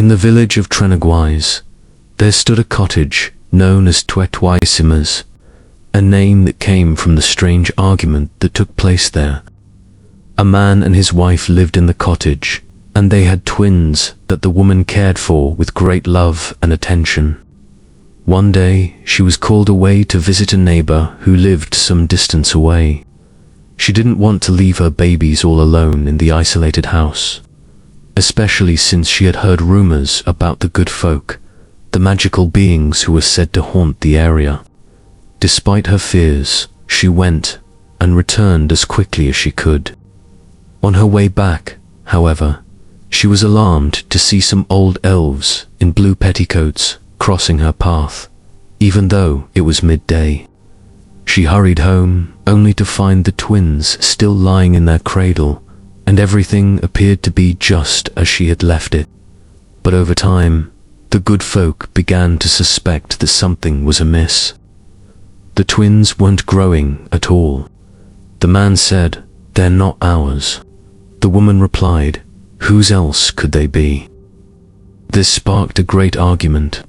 In the village of Treneglwys, there stood a cottage known as Twt y Cymrws, a name that came from the strange argument that took place there. A man and his wife lived in the cottage, and they had twins that the woman cared for with great love and attention. One day, she was called away to visit a neighbor who lived some distance away. She didn't want to leave her babies all alone in the isolated house, especially since she had heard rumors about the good folk, the magical beings who were said to haunt the area. Despite her fears, she went and returned as quickly as she could. On her way back, however, she was alarmed to see some old elves in blue petticoats crossing her path, even though it was midday. She hurried home, only to find the twins still lying in their cradle, and everything appeared to be just as she had left it. But over time, the good folk began to suspect that something was amiss. The twins weren't growing at all. The man said, "They're not ours." The woman replied, "Whose else could they be?" This sparked a great argument,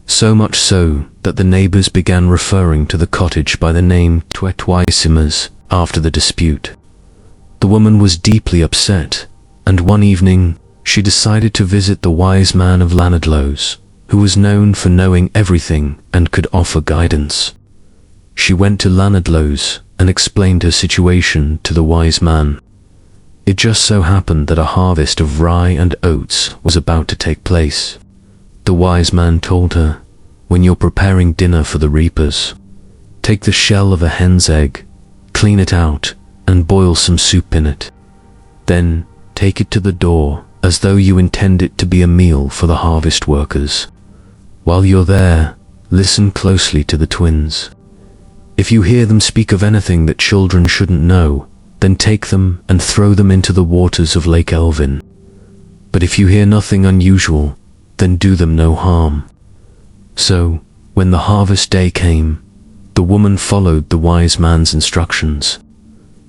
so much so that the neighbors began referring to the cottage by the name Twt y Cymrws after the dispute. The woman was deeply upset, and one evening she decided to visit the wise man of Changelings, who was known for knowing everything and could offer guidance. She went to Changelings and explained her situation to the wise man. It just so happened that a harvest of rye and oats was about to take place. The wise man told her, "When you're preparing dinner for the reapers, take the shell of a hen's egg, clean it out, and boil some soup in it. Then take it to the door as though you intend it to be a meal for the harvest workers. While you're there, listen closely to the twins. If you hear them speak of anything that children shouldn't know, then take them and throw them into the waters of Lake Elvin. But if you hear nothing unusual, then do them no harm." So, when the harvest day came, the woman followed the wise man's instructions.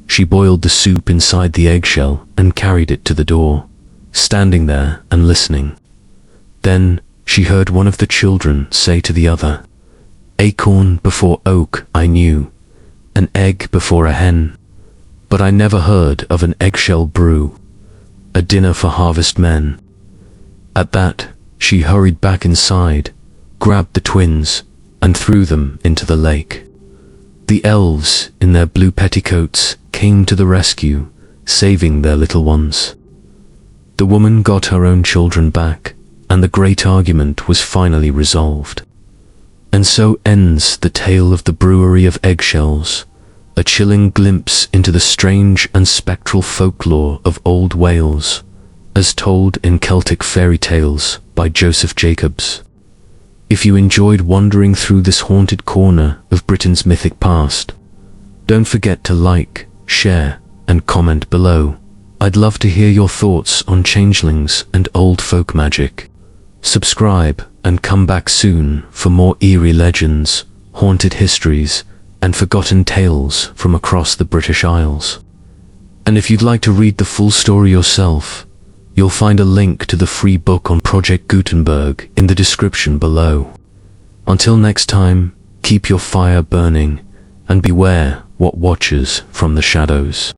She boiled the soup inside the eggshell and carried it to the door, standing there and listening. Then she heard one of the children say to the other, "Acorn before oak I knew, an egg before a hen, but I never heard of an eggshell brew, a dinner for harvest men." At that, she hurried back inside, grabbed the twins, and threw them into the lake. The elves, in their blue petticoats, came to the rescue, saving their little ones. The woman got her own children back, and the great argument was finally resolved. And so ends the tale of the Brewery of Eggshells, a chilling glimpse into the strange and spectral folklore of old Wales, as told in Celtic fairy tales by Joseph Jacobs. If you enjoyed wandering through this haunted corner of Britain's mythic past, don't forget to like, share, and comment below. I'd love to hear your thoughts on changelings and old folk magic. Subscribe and come back soon for more eerie legends, haunted histories, and forgotten tales from across the British Isles. And if you'd like to read the full story yourself, you'll find a link to the free book on Project Gutenberg in the description below. Until next time, keep your fire burning and beware what watches from the shadows.